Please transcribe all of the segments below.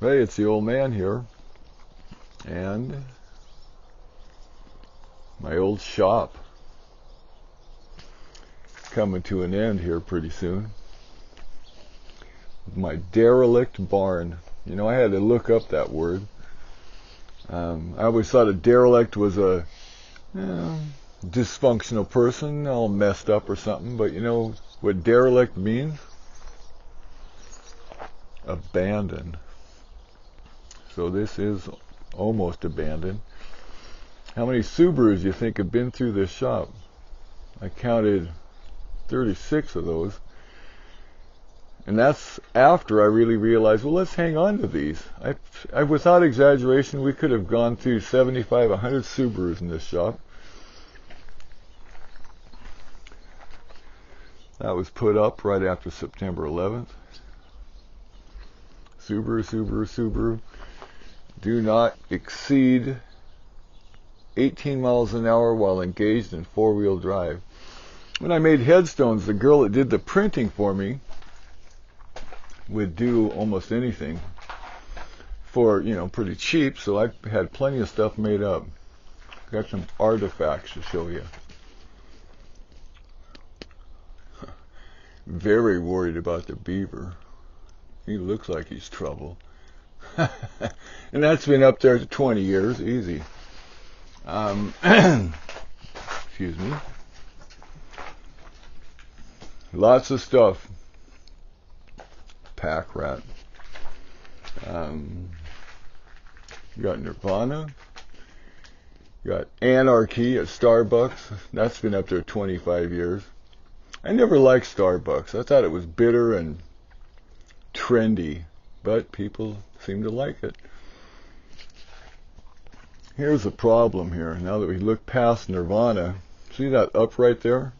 Hey, it's the old man here, and my old shop coming to an end here pretty soon. My derelict barn. You know, I had to look up that word. I always thought a derelict was a dysfunctional person, all messed up or something, but you know what derelict means? Abandoned. So this is almost abandoned. How many Subarus do you think have been through this shop? I counted 36 of those. And that's after I really realized, well, let's hang on to these. I without exaggeration, we could have gone through 75, 100 Subarus in this shop. That was put up right after September 11th. Subaru, Subaru, Subaru. Do not exceed 18 miles an hour while engaged in four-wheel drive. When I made headstones, the girl that did the printing for me would do almost anything for, you know, pretty cheap, so I had plenty of stuff made up. Got some artifacts to show you. Very worried about the beaver. He looks like he's trouble. And that's been up there for 20 years, easy. Excuse me. Lots of stuff. Pack rat. You got Nirvana. You got Anarchy at Starbucks. That's been up there 25 years. I never liked Starbucks. I thought it was bitter and trendy, but people seem to like it. Here's the problem here. Now that we look past Nirvana, see that up right there?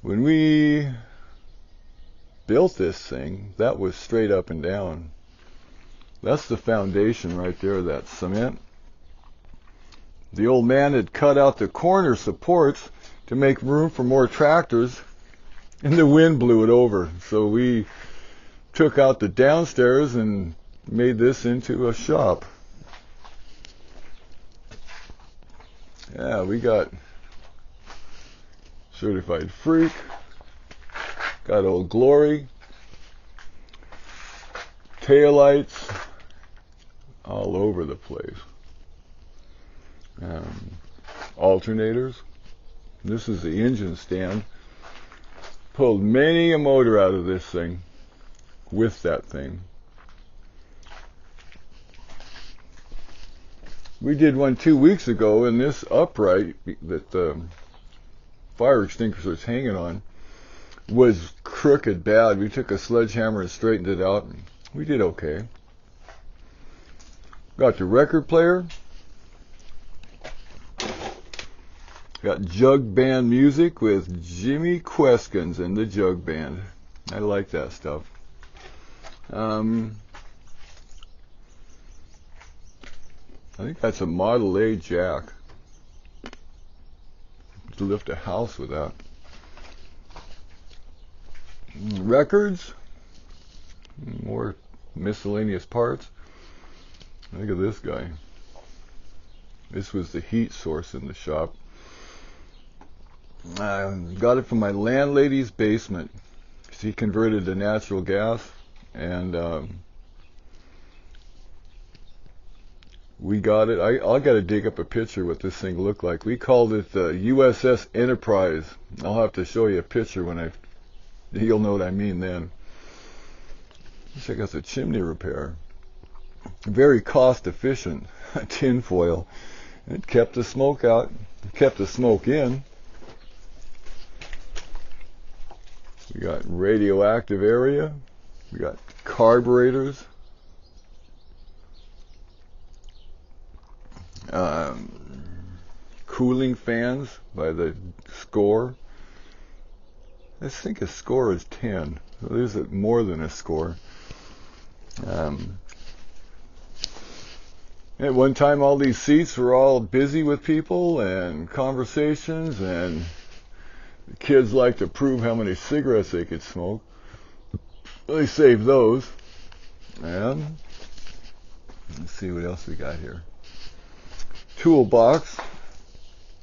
When we built this thing, that was straight up and down. That's the foundation right there, that cement. The old man had cut out the corner supports to make room for more tractors, and the wind blew it over. So we took out the downstairs and made this into a shop. Yeah, we got Certified Freak, got Old Glory, taillights, all over the place. Alternators. This is the engine stand. Pulled many a motor out of this thing with that thing. We did one 2 weeks ago, and this upright that the fire extinguisher is hanging on was crooked bad. We took a sledgehammer and straightened it out, and we did okay. Got the record player. Got jug band music with Jimmy Queskins and the jug band. I like that stuff. I think that's a Model A jack. To lift a house with that. Records. More miscellaneous parts. Look at this guy. This was the heat source in the shop. I got it from my landlady's basement. She converted to natural gas, and we got it. I got to dig up a picture what this thing looked like. We called it the USS Enterprise. I'll have to show you a picture when you'll know what I mean then. Check out the chimney repair. Very cost efficient. Tin foil. It kept the smoke out. It kept the smoke in. We got radioactive area. We got carburetors. Cooling fans by the score. I think a score is 10. So there's more than a score. At one time, all these seats were all busy with people and conversations, and the kids like to prove how many cigarettes they could smoke. They saved those. And let's see what else we got here. Toolbox,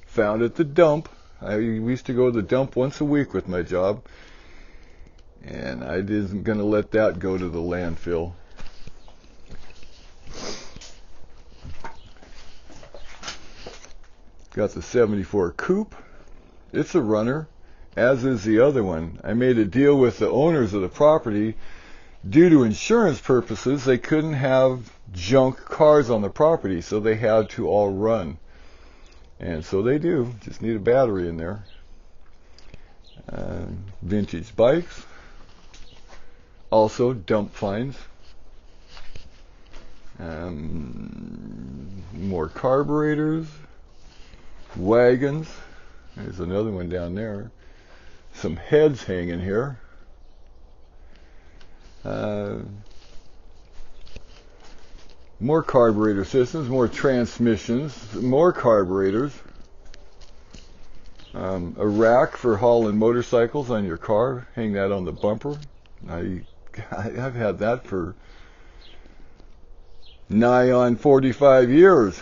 found at the dump. We used to go to the dump once a week with my job, and I isn't going to let that go to the landfill. Got the 74 coupe. It's a runner, as is the other one. I made a deal with the owners of the property. Due to insurance purposes, they couldn't have junk cars on the property, so they had to all run. And so they do. Just need a battery in there. Vintage bikes. Also dump finds. More carburetors. Wagons. There's another one down there. Some heads hanging here. More carburetor systems, more transmissions, more carburetors. A rack for hauling motorcycles on your car. Hang that on the bumper. I've had that for nigh on 45 years.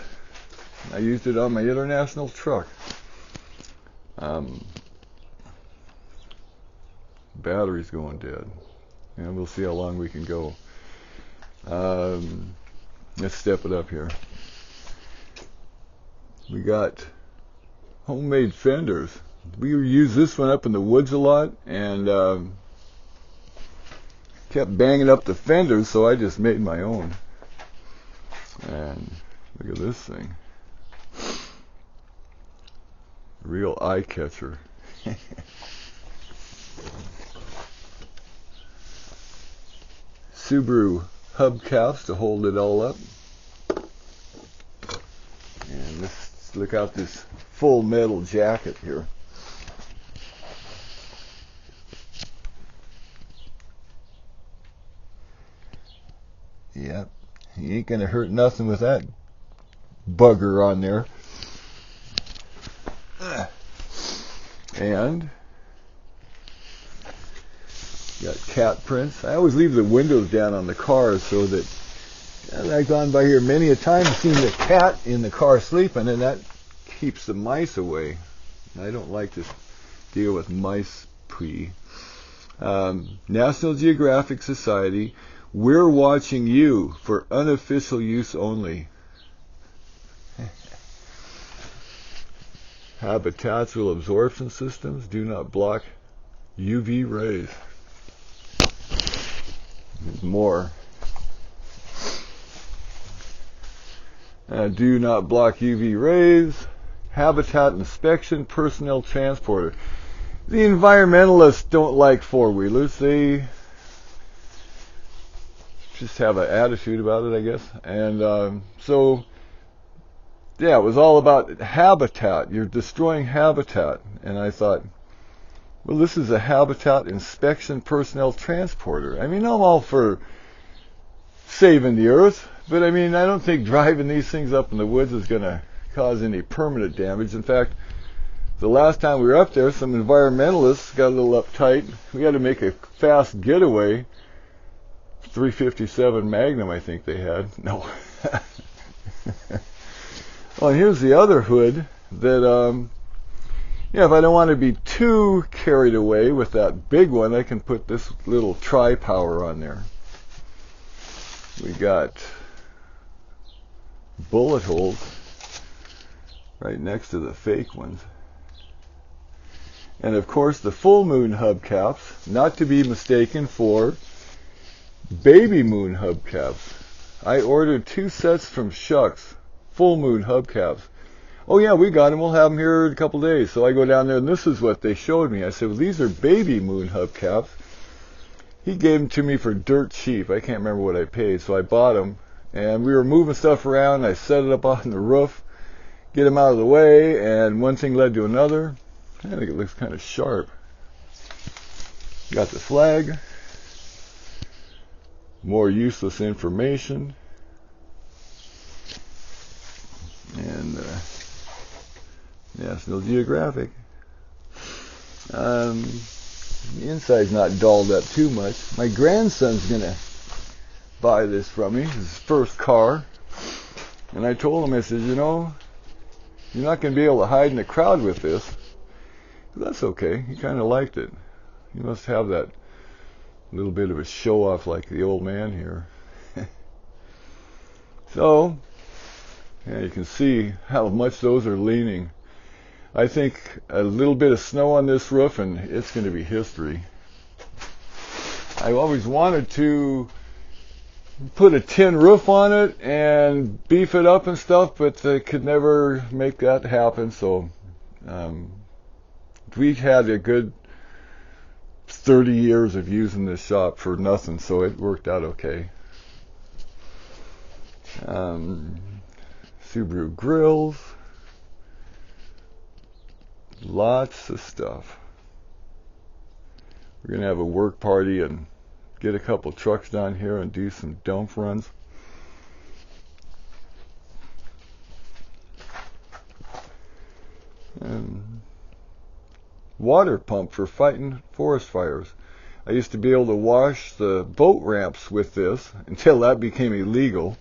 I used it on my international truck. Battery's going dead. And we'll see how long we can go. Let's step it up here. We got homemade fenders. We use this one up in the woods a lot, and kept banging up the fenders, so I just made my own. And look at this thing. Real eye catcher. Subaru hubcaps to hold it all up. And let's look out this full metal jacket here. Yep, you ain't gonna hurt nothing with that bugger on there. And got cat prints. I always leave the windows down on the cars so that, and I've gone by here many a time and seen the cat in the car sleeping, and that keeps the mice away. I don't like to deal with mice pee. National Geographic Society, we're watching you for unofficial use only. Habitational absorption systems do not block UV rays. There's more. Do not block UV rays. Habitat inspection personnel transporter. The environmentalists don't like four-wheelers. They just have an attitude about it, I guess. And so, yeah, it was all about habitat. You're destroying habitat. And I thought, well, this is a habitat inspection personnel transporter. I mean, I'm all for saving the earth, but I mean, I don't think driving these things up in the woods is going to cause any permanent damage. In fact, the last time we were up there, some environmentalists got a little uptight. We had to make a fast getaway. 357 Magnum, I think they had. No. Well, and here's the other hood that, yeah, if I don't want to be too carried away with that big one, I can put this little tri-power on there. We got bullet holes right next to the fake ones. And of course the full moon hubcaps, not to be mistaken for baby moon hubcaps. I ordered 2 sets from Shucks, full moon hubcaps. Oh yeah, we got them. We'll have them here in a couple days. So I go down there, and this is what they showed me. I said, well, these are baby moon hubcaps. He gave them to me for dirt cheap. I can't remember what I paid, so I bought them. And we were moving stuff around. I set it up on the roof, get them out of the way, and one thing led to another. I think it looks kind of sharp. Got the flag. More useless information. And National Geographic. The inside's not dolled up too much. My grandson's gonna buy this from me. It's his first car. And I told him, I said, you know, you're not going to be able to hide in the crowd with this. That's okay. He kind of liked it. He must have that little bit of a show off like the old man here. So, yeah, you can see how much those are leaning. I think a little bit of snow on this roof and it's going to be history. I always wanted to put a tin roof on it and beef it up and stuff, but I could never make that happen. So we had a good 30 years of using this shop for nothing, so it worked out okay. Subaru grills, lots of stuff. We're going to have a work party and get a couple trucks down here and do some dump runs. And water pump for fighting forest fires. I used to be able to wash the boat ramps with this until that became illegal.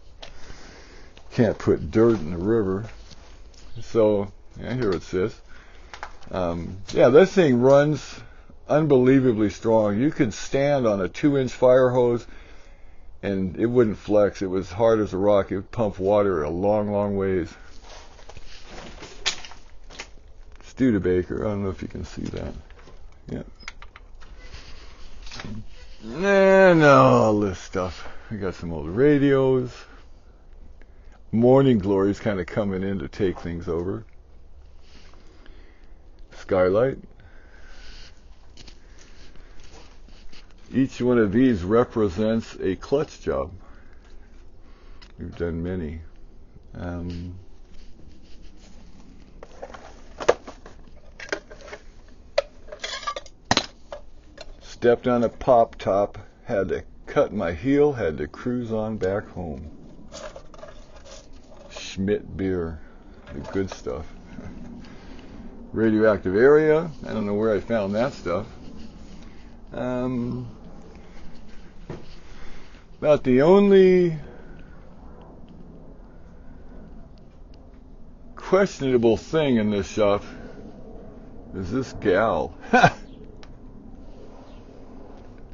Can't put dirt in the river. So, yeah, here it says. Yeah, this thing runs unbelievably strong. You could stand on a 2-inch fire hose and it wouldn't flex. It was hard as a rock. It would pump water a long, long ways. Studebaker. I don't know if you can see that. Yeah. And all this stuff. We got some old radios. Morning Glory's kind of coming in to take things over. Skylight. Each one of these represents a clutch job. We've done many. Stepped on a pop top, had to cut my heel, had to cruise on back home. Schmidt beer, the good stuff. Radioactive area, I don't know where I found that stuff. About the only questionable thing in this shop is this gal.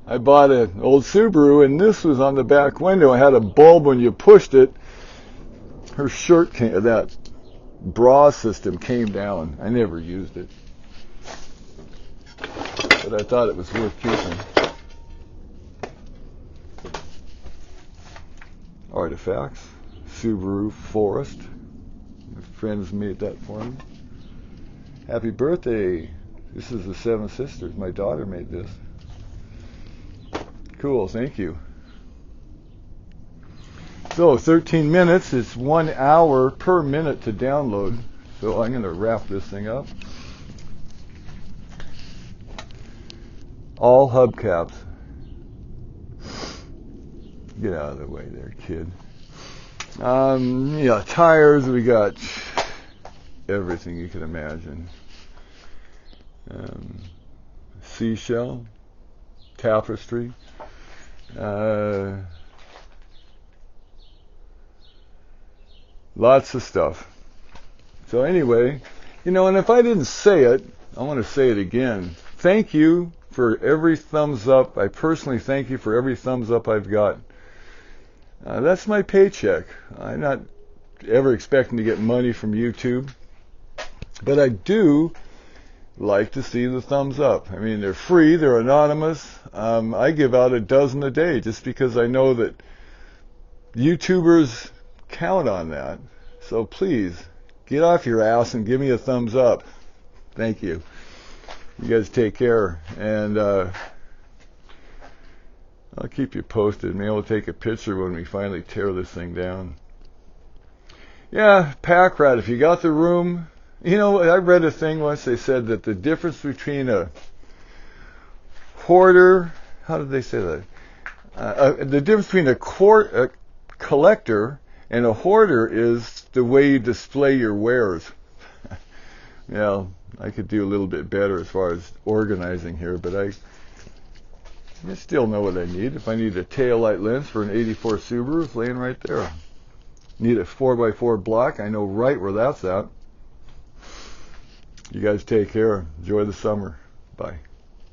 I bought an old Subaru and this was on the back window. I had a bulb when you pushed it. Her shirt came, that bra system came down. I never used it, but I thought it was worth keeping. Artifacts, Subaru Forest. My friends made that for me. Happy birthday. This is the Seven Sisters. My daughter made this. Cool, thank you. So 13 minutes, it's 1 hour per minute to download. So I'm going to wrap this thing up. All hubcaps. Get out of the way there, kid. Yeah, tires, we got everything you can imagine. Seashell, tapestry. Lots of stuff. So anyway, you know, and if I didn't say it, I want to say it again. Thank you for every thumbs up. I personally thank you for every thumbs up I've got. That's my paycheck. I'm not ever expecting to get money from YouTube, but I do like to see the thumbs up. I mean, they're free, they're anonymous. I give out a dozen a day just because I know that YouTubers count on that. So please, get off your ass and give me a thumbs up. Thank you. You guys take care, and I'll keep you posted. Maybe I'll take a picture when we finally tear this thing down. Yeah, pack rat, if you got the room. You know, I read a thing once, they said that the difference between a hoarder, how did they say that? The difference between a collector and a hoarder is the way you display your wares. Yeah, I could do a little bit better as far as organizing here, but I still know what I need. If I need a tail light lens for an 84 Subaru, it's laying right there. Need a 4x4 block, I know right where that's at. You guys take care. Enjoy the summer. Bye.